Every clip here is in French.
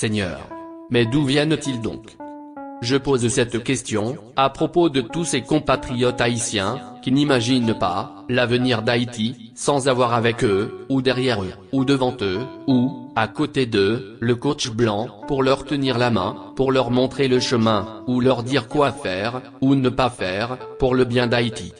Seigneur. Mais d'où viennent-ils donc? Je pose cette question, à propos de tous ces compatriotes haïtiens, qui n'imaginent pas, l'avenir d'Haïti, sans avoir avec eux, ou derrière eux, ou devant eux, ou, à côté d'eux, le coach blanc, pour leur tenir la main, pour leur montrer le chemin, ou leur dire quoi faire, ou ne pas faire, pour le bien d'Haïti.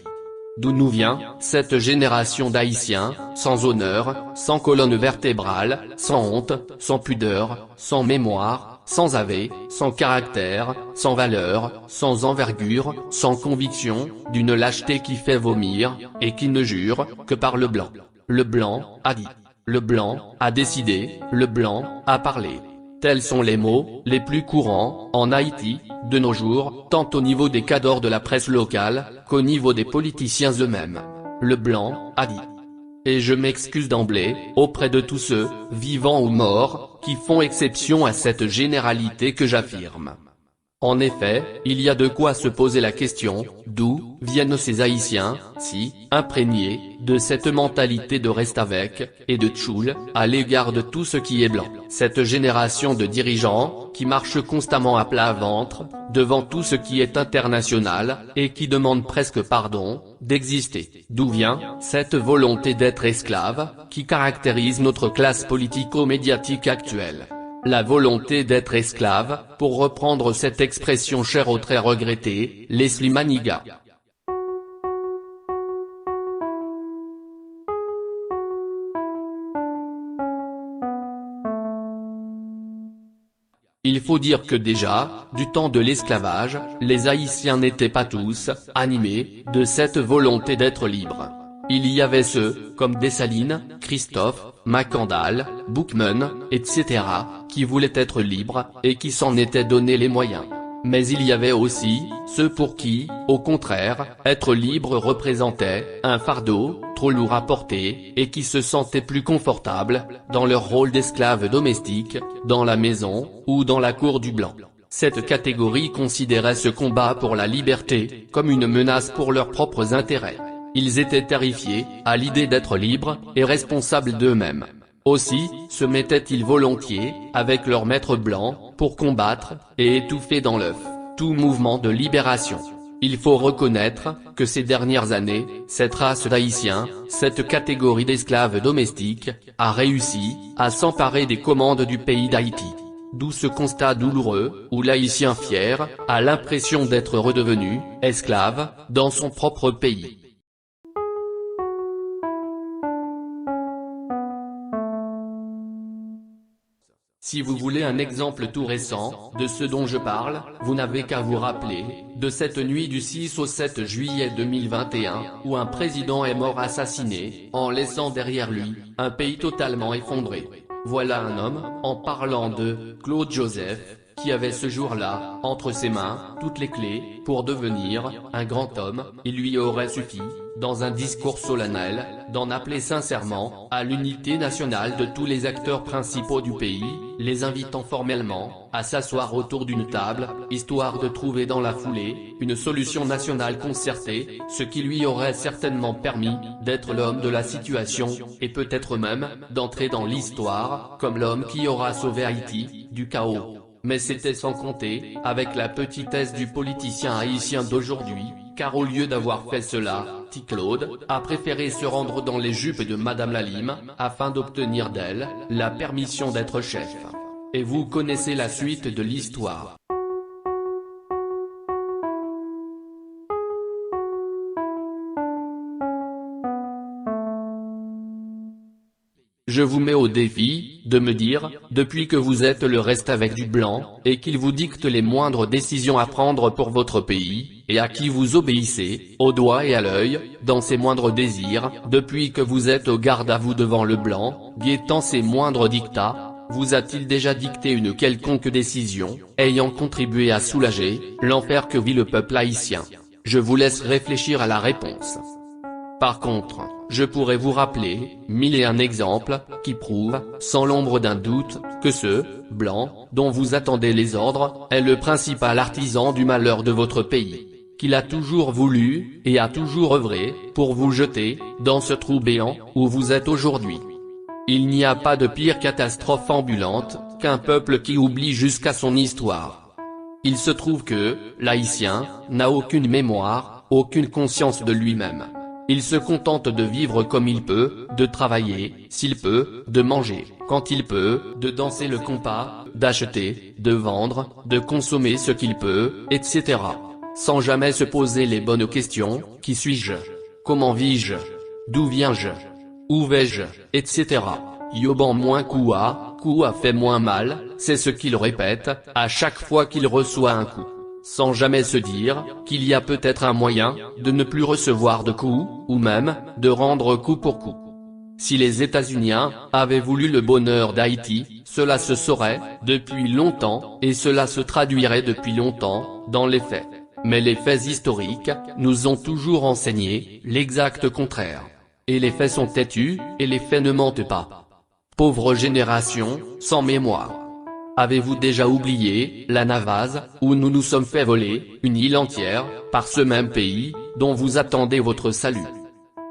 D'où nous vient, cette génération d'Haïtiens, sans honneur, sans colonne vertébrale, sans honte, sans pudeur, sans mémoire, sans ave, sans caractère, sans valeur, sans envergure, sans conviction, d'une lâcheté qui fait vomir, et qui ne jure que par le blanc. Le blanc a dit. Le blanc a décidé, le blanc a parlé. Tels sont les mots les plus courants en Haïti de nos jours, tant au niveau des cadors de la presse locale qu'au niveau des politiciens eux-mêmes. Le blanc a dit. Et je m'excuse d'emblée auprès de tous ceux, vivants ou morts, qui font exception à cette généralité que j'affirme. En effet, il y a de quoi se poser la question, d'où viennent ces Haïtiens, si imprégnés de cette mentalité de reste avec, et de tchoul, à l'égard de tout ce qui est blanc. Cette génération de dirigeants, qui marchent constamment à plat ventre, devant tout ce qui est international, et qui demandent presque pardon, d'exister. D'où vient cette volonté d'être esclave, qui caractérise notre classe politico-médiatique actuelle? La volonté d'être esclave, pour reprendre cette expression chère au très regretté, Leslie Maniga. Il faut dire que déjà, du temps de l'esclavage, les Haïtiens n'étaient pas tous animés de cette volonté d'être libres. Il y avait ceux, comme Dessalines, Christophe, Macandal, Boukman, etc., qui voulaient être libres, et qui s'en étaient donné les moyens. Mais il y avait aussi ceux pour qui, au contraire, être libre représentait un fardeau, trop lourd à porter, et qui se sentaient plus confortables, dans leur rôle d'esclaves domestiques, dans la maison, ou dans la cour du blanc. Cette catégorie considérait ce combat pour la liberté, comme une menace pour leurs propres intérêts. Ils étaient terrifiés, à l'idée d'être libres, et responsables d'eux-mêmes. Aussi, se mettaient-ils volontiers, avec leur maître blanc, pour combattre, et étouffer dans l'œuf, tout mouvement de libération. Il faut reconnaître, que ces dernières années, cette race d'Haïtiens, cette catégorie d'esclaves domestiques, a réussi, à s'emparer des commandes du pays d'Haïti. D'où ce constat douloureux, où l'Haïtien fier, a l'impression d'être redevenu, esclave, dans son propre pays. Si vous voulez un exemple tout récent, de ce dont je parle, vous n'avez qu'à vous rappeler, de cette nuit du 6 au 7 juillet 2021, où un président est mort assassiné, en laissant derrière lui, un pays totalement effondré. Voilà un homme, en parlant de Claude Joseph, qui avait ce jour-là, entre ses mains, toutes les clés, pour devenir un grand homme. Il lui aurait suffi, dans un discours solennel, d'en appeler sincèrement à l'unité nationale de tous les acteurs principaux du pays, les invitant formellement à s'asseoir autour d'une table, histoire de trouver dans la foulée une solution nationale concertée, ce qui lui aurait certainement permis d'être l'homme de la situation, et peut-être même d'entrer dans l'histoire comme l'homme qui aura sauvé Haïti du chaos. Mais c'était sans compter avec la petitesse du politicien haïtien d'aujourd'hui, car au lieu d'avoir fait cela, Claude a préféré se rendre dans les jupes de Madame Lalime, afin d'obtenir d'elle la permission d'être chef. Et vous connaissez la suite de l'histoire. Je vous mets au défi, de me dire, depuis que vous êtes le reste avec du blanc, et qu'il vous dicte les moindres décisions à prendre pour votre pays, et à qui vous obéissez, au doigt et à l'œil, dans ses moindres désirs, depuis que vous êtes au garde à vous devant le blanc, guettant ses moindres dictats, vous a-t-il déjà dicté une quelconque décision, ayant contribué à soulager l'enfer que vit le peuple haïtien? Je vous laisse réfléchir à la réponse. Par contre, je pourrais vous rappeler 1001 exemples qui prouvent, sans l'ombre d'un doute, que ce blanc dont vous attendez les ordres est le principal artisan du malheur de votre pays, qu'il a toujours voulu et a toujours œuvré pour vous jeter dans ce trou béant où vous êtes aujourd'hui. Il n'y a pas de pire catastrophe ambulante qu'un peuple qui oublie jusqu'à son histoire. Il se trouve que, l'Haïtien, n'a aucune mémoire, aucune conscience de lui-même. Il se contente de vivre comme il peut, de travailler, s'il peut, de manger, quand il peut, de danser le compas, d'acheter, de vendre, de consommer ce qu'il peut, etc. Sans jamais se poser les bonnes questions, qui suis-je? Comment vis-je? D'où viens-je? Où vais-je? Etc. Yoban moins Koua fait moins mal, c'est ce qu'il répète, à chaque fois qu'il reçoit un coup. Sans jamais se dire, qu'il y a peut-être un moyen, de ne plus recevoir de coups, ou même, de rendre coup pour coup. Si les États-Unis avaient voulu le bonheur d'Haïti, cela se saurait, depuis longtemps, et cela se traduirait depuis longtemps, dans les faits. Mais les faits historiques, nous ont toujours enseigné, l'exact contraire. Et les faits sont têtus, et les faits ne mentent pas. Pauvre génération, sans mémoire. Avez-vous déjà oublié, la Navase, où nous nous sommes fait voler, une île entière, par ce même pays, dont vous attendez votre salut?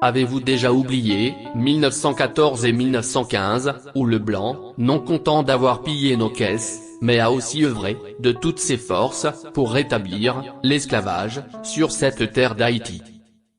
Avez-vous déjà oublié, 1914 et 1915, où le blanc, non content d'avoir pillé nos caisses, mais a aussi œuvré, de toutes ses forces, pour rétablir, l'esclavage, sur cette terre d'Haïti?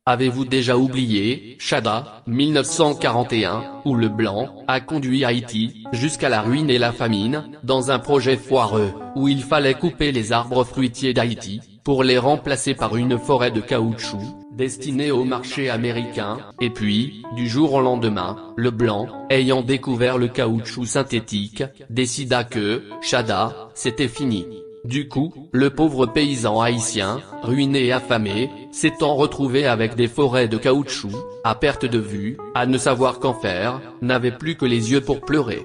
Avez-vous déjà oublié, Chada, 1941, où le blanc, a conduit Haïti, jusqu'à la ruine et la famine, dans un projet foireux, où il fallait couper les arbres fruitiers d'Haïti, pour les remplacer par une forêt de caoutchouc, destinée au marché américain, et puis, du jour au lendemain, le blanc, ayant découvert le caoutchouc synthétique, décida que, Chada, c'était fini. Du coup, le pauvre paysan haïtien, ruiné et affamé, s'étant retrouvé avec des forêts de caoutchouc, à perte de vue, à ne savoir qu'en faire, n'avait plus que les yeux pour pleurer.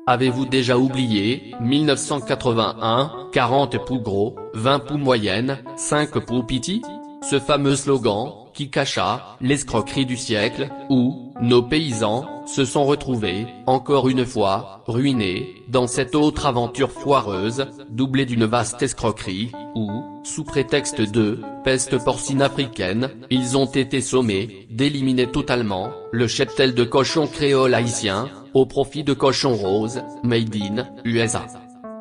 Avez-vous déjà oublié, 1981, 40 poux gros, 20 poux moyennes, 5 poux petits? Ce fameux slogan, qui cacha, l'escroquerie du siècle, où, nos paysans, se sont retrouvés, encore une fois, ruinés, dans cette autre aventure foireuse, doublée d'une vaste escroquerie, où, sous prétexte de peste porcine africaine, ils ont été sommés d'éliminer totalement le cheptel de cochons créoles haïtiens, au profit de cochons roses, made in USA.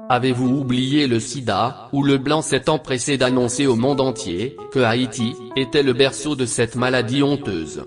Avez-vous oublié le sida, où le blanc s'est empressé d'annoncer au monde entier, que Haïti, était le berceau de cette maladie honteuse?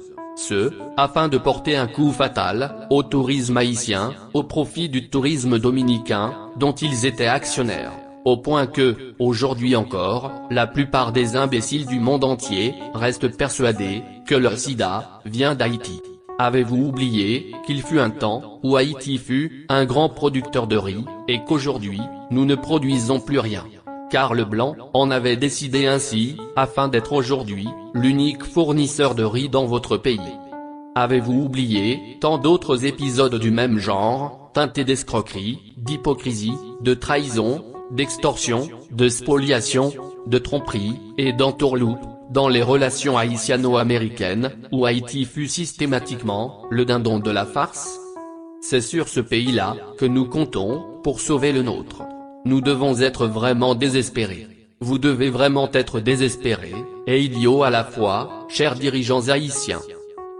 Afin de porter un coup fatal, au tourisme haïtien, au profit du tourisme dominicain, dont ils étaient actionnaires. Au point que, aujourd'hui encore, la plupart des imbéciles du monde entier, restent persuadés, que le sida, vient d'Haïti. Avez-vous oublié, qu'il fut un temps, où Haïti fut, un grand producteur de riz, et qu'aujourd'hui, nous ne produisons plus rien? Car le blanc, en avait décidé ainsi, afin d'être aujourd'hui, l'unique fournisseur de riz dans votre pays. Avez-vous oublié, tant d'autres épisodes du même genre, teintés d'escroquerie, d'hypocrisie, de trahison, d'extorsion, de spoliation, de tromperie, et d'entourloupe, dans les relations haïtiano-américaines, où Haïti fut systématiquement, le dindon de la farce? C'est sur ce pays-là, que nous comptons, pour sauver le nôtre. Nous devons être vraiment désespérés. Vous devez vraiment être désespérés, et idiots à la fois, chers dirigeants haïtiens.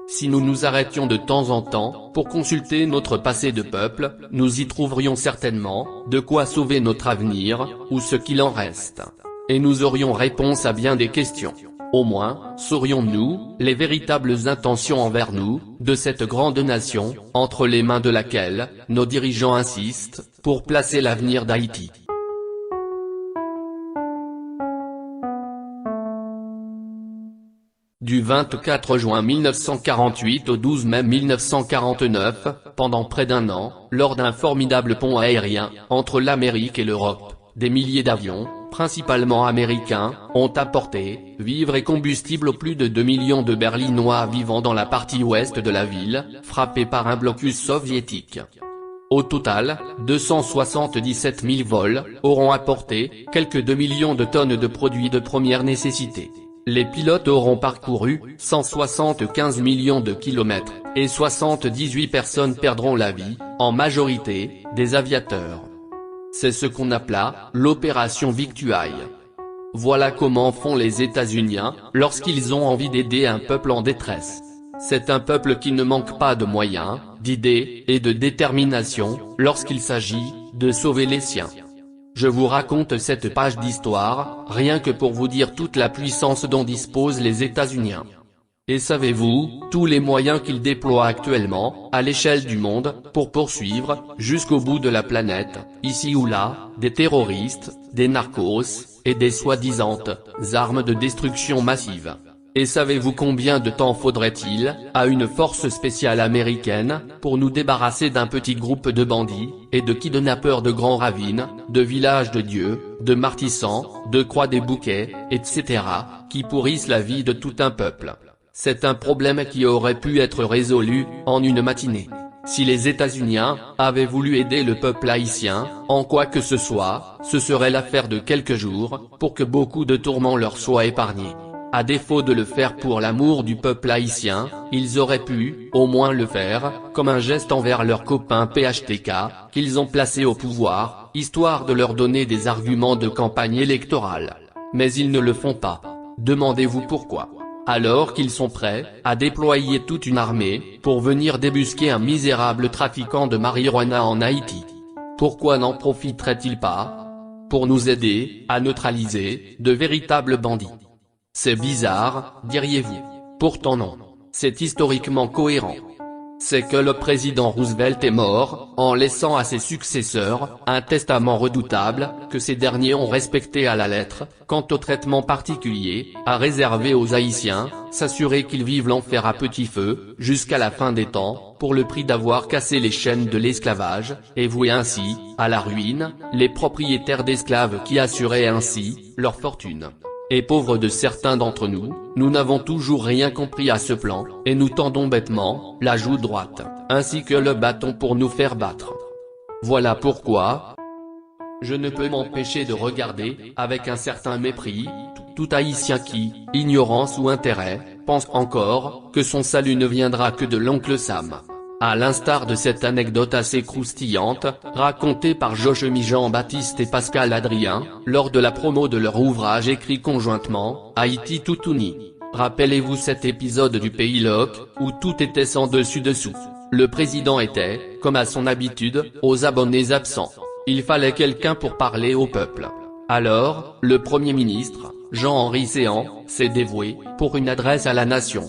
Si nous nous arrêtions de temps en temps, pour consulter notre passé de peuple, nous y trouverions certainement, de quoi sauver notre avenir, ou ce qu'il en reste. Et nous aurions réponse à bien des questions. Au moins, saurions-nous, les véritables intentions envers nous, de cette grande nation, entre les mains de laquelle, nos dirigeants insistent, pour placer l'avenir d'Haïti. Du 24 juin 1948 au 12 mai 1949, pendant près d'un an, lors d'un formidable pont aérien, entre l'Amérique et l'Europe, des milliers d'avions, principalement américains, ont apporté, vivres et combustible aux plus de 2 millions de Berlinois vivant dans la partie ouest de la ville, frappée par un blocus soviétique. Au total, 277 000 vols, auront apporté, quelques 2 millions de tonnes de produits de première nécessité. Les pilotes auront parcouru, 175 millions de kilomètres, et 78 personnes perdront la vie, en majorité, des aviateurs. C'est ce qu'on appela, l'opération Victuailles. Voilà comment font les États-Unis, lorsqu'ils ont envie d'aider un peuple en détresse. C'est un peuple qui ne manque pas de moyens, d'idées, et de détermination, lorsqu'il s'agit, de sauver les siens. Je vous raconte cette page d'histoire, rien que pour vous dire toute la puissance dont disposent les États-Unis. Et savez-vous, tous les moyens qu'ils déploient actuellement, à l'échelle du monde, pour poursuivre, jusqu'au bout de la planète, ici ou là, des terroristes, des narcos, et des soi-disant armes de destruction massive. Et savez-vous combien de temps faudrait-il, à une force spéciale américaine, pour nous débarrasser d'un petit groupe de bandits, et de kidnappeurs de grands ravines, de villages de dieux, de martissants, de croix des bouquets, etc., qui pourrissent la vie de tout un peuple? C'est un problème qui aurait pu être résolu, en une matinée. Si les États-Unis avaient voulu aider le peuple haïtien, en quoi que ce soit, ce serait l'affaire de quelques jours, pour que beaucoup de tourments leur soient épargnés. À défaut de le faire pour l'amour du peuple haïtien, ils auraient pu, au moins le faire, comme un geste envers leurs copains PHTK, qu'ils ont placés au pouvoir, histoire de leur donner des arguments de campagne électorale. Mais ils ne le font pas. Demandez-vous pourquoi. Alors qu'ils sont prêts à déployer toute une armée pour venir débusquer un misérable trafiquant de marijuana en Haïti. Pourquoi n'en profiteraient-ils pas pour nous aider à neutraliser de véritables bandits? C'est bizarre, diriez-vous. Pourtant non. C'est historiquement cohérent. C'est que le président Roosevelt est mort, en laissant à ses successeurs, un testament redoutable, que ces derniers ont respecté à la lettre, quant au traitement particulier, à réserver aux Haïtiens, s'assurer qu'ils vivent l'enfer à petit feu, jusqu'à la fin des temps, pour le prix d'avoir cassé les chaînes de l'esclavage, et voué ainsi, à la ruine, les propriétaires d'esclaves qui assuraient ainsi, leur fortune. Et pauvres de certains d'entre nous, nous n'avons toujours rien compris à ce plan, et nous tendons bêtement, la joue droite, ainsi que le bâton pour nous faire battre. Voilà pourquoi je ne peux m'empêcher de regarder, avec un certain mépris, tout Haïtien qui, ignorance ou intérêt, pense encore, que son salut ne viendra que de l'oncle Sam. À l'instar de cette anecdote assez croustillante, racontée par Jochemi Jean-Baptiste et Pascal Adrien, lors de la promo de leur ouvrage écrit conjointement, Haïti tout uni. Rappelez-vous cet épisode du Pays Loc, où tout était sans dessus-dessous. Le président était, comme à son habitude, aux abonnés absents. Il fallait quelqu'un pour parler au peuple. Alors, le Premier ministre, Jean-Henri Séan, s'est dévoué, pour une adresse à la nation.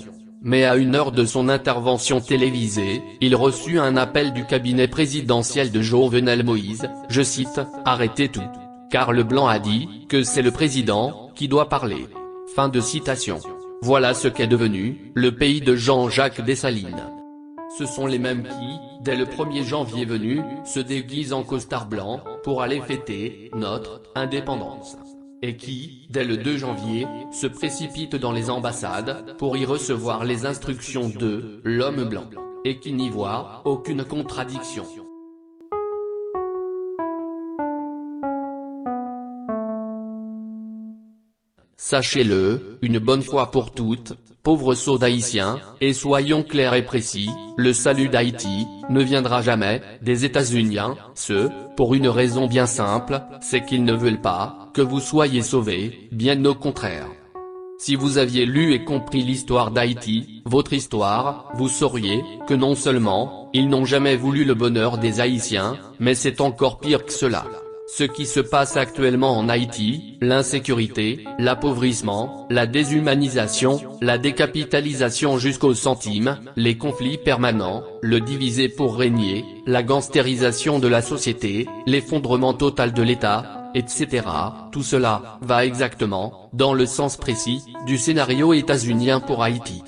Mais à une heure de son intervention télévisée, il reçut un appel du cabinet présidentiel de Jovenel Moïse, je cite, « Arrêtez tout. Car le blanc a dit, que c'est le président, qui doit parler. » Fin de citation. Voilà ce qu'est devenu, le pays de Jean-Jacques Dessalines. Ce sont les mêmes qui, dès le 1er janvier venu, se déguisent en costard blanc, pour aller fêter, notre, indépendance. Et qui, dès le 2 janvier, se précipitent dans les ambassades, pour y recevoir les instructions de l'homme blanc. Et qui n'y voient aucune contradiction. Sachez-le, une bonne fois pour toutes, pauvres sots d'Haïtiens, et soyons clairs et précis, le salut d'Haïti, ne viendra jamais, des États-Unis, pour une raison bien simple, c'est qu'ils ne veulent pas, que vous soyez sauvés, bien au contraire. Si vous aviez lu et compris l'histoire d'Haïti, votre histoire, vous sauriez, que non seulement, ils n'ont jamais voulu le bonheur des Haïtiens, mais c'est encore pire que cela. Ce qui se passe actuellement en Haïti, l'insécurité, l'appauvrissement, la déshumanisation, la décapitalisation jusqu'au centime, les conflits permanents, le diviser pour régner, la gangstérisation de la société, l'effondrement total de l'État, etc. Tout cela va exactement, dans le sens précis, du scénario états-unien pour Haïti.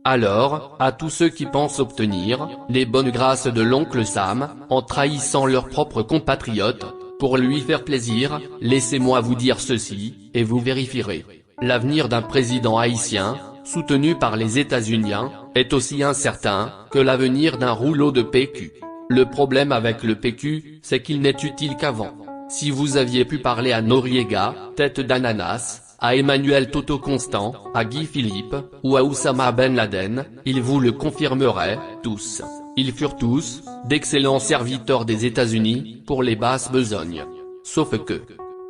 Alors, à tous ceux qui pensent obtenir les bonnes grâces de l'oncle Sam, en trahissant leurs propres compatriotes, pour lui faire plaisir, laissez-moi vous dire ceci, et vous vérifierez. L'avenir d'un président haïtien, soutenu par les États-Unis, est aussi incertain que l'avenir d'un rouleau de PQ. Le problème avec le PQ, c'est qu'il n'est utile qu'avant. Si vous aviez pu parler à Noriega, tête d'ananas, à Emmanuel Toto Constant, à Guy Philippe, ou à Oussama Ben Laden, ils vous le confirmeraient, tous. Ils furent tous, d'excellents serviteurs des États-Unis, pour les basses besognes. Sauf que,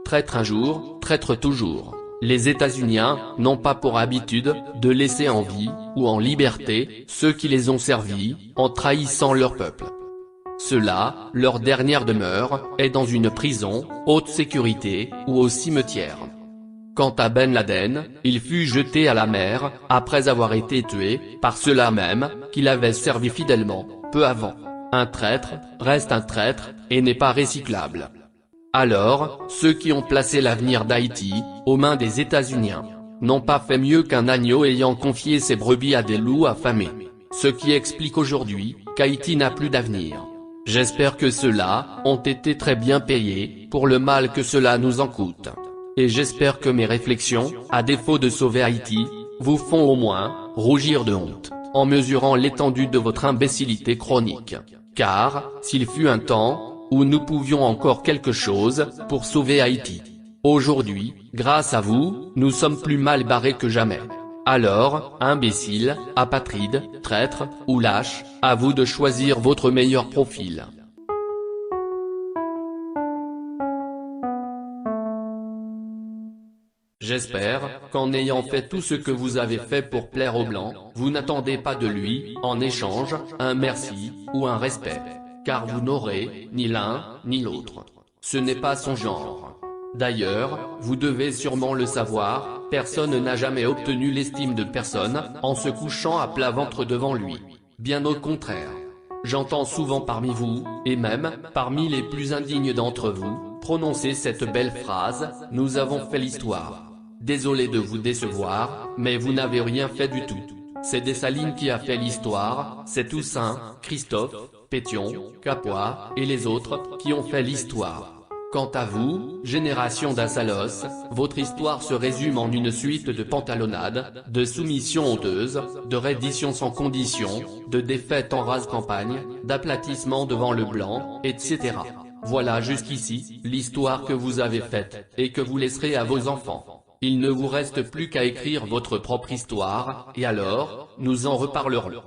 traître un jour, traître toujours. Les États-Unis n'ont pas pour habitude, de laisser en vie, ou en liberté, ceux qui les ont servis, en trahissant leur peuple. Ceux-là, leur dernière demeure, est dans une prison, haute sécurité, ou au cimetière. Quant à Ben Laden, il fut jeté à la mer, après avoir été tué, par ceux-là même, qui l'avaient servi fidèlement, peu avant. Un traître, reste un traître, et n'est pas recyclable. Alors, ceux qui ont placé l'avenir d'Haïti, aux mains des États-Unis, n'ont pas fait mieux qu'un agneau ayant confié ses brebis à des loups affamés. Ce qui explique aujourd'hui, qu'Haïti n'a plus d'avenir. J'espère que ceux-là, ont été très bien payés, pour le mal que cela nous en coûte. Et j'espère que mes réflexions, à défaut de sauver Haïti, vous font au moins, rougir de honte, en mesurant l'étendue de votre imbécilité chronique. Car, s'il fut un temps, où nous pouvions encore quelque chose, pour sauver Haïti. Aujourd'hui, grâce à vous, nous sommes plus mal barrés que jamais. Alors, imbéciles, apatrides, traîtres, ou lâches, à vous de choisir votre meilleur profil. J'espère, qu'en ayant fait tout ce que vous avez fait pour plaire aux Blancs, vous n'attendez pas de lui, en échange, un merci, ou un respect. Car vous n'aurez, ni l'un, ni l'autre. Ce n'est pas son genre. D'ailleurs, vous devez sûrement le savoir, personne n'a jamais obtenu l'estime de personne, en se couchant à plat ventre devant lui. Bien au contraire. J'entends souvent parmi vous, et même, parmi les plus indignes d'entre vous, prononcer cette belle phrase, « Nous avons fait l'histoire ». Désolé de vous décevoir, mais vous n'avez rien fait du tout. C'est Dessalines qui a fait l'histoire, c'est Toussaint, Christophe, Pétion, Capois, et les autres, qui ont fait l'histoire. Quant à vous, génération d'Assalos, votre histoire se résume en une suite de pantalonnades, de soumissions honteuses, de redditions sans condition, de défaites en rase campagne, d'aplatissements devant le blanc, etc. Voilà jusqu'ici, l'histoire que vous avez faite, et que vous laisserez à vos enfants. Il ne vous reste plus qu'à écrire votre propre histoire, et alors, nous en reparlerons.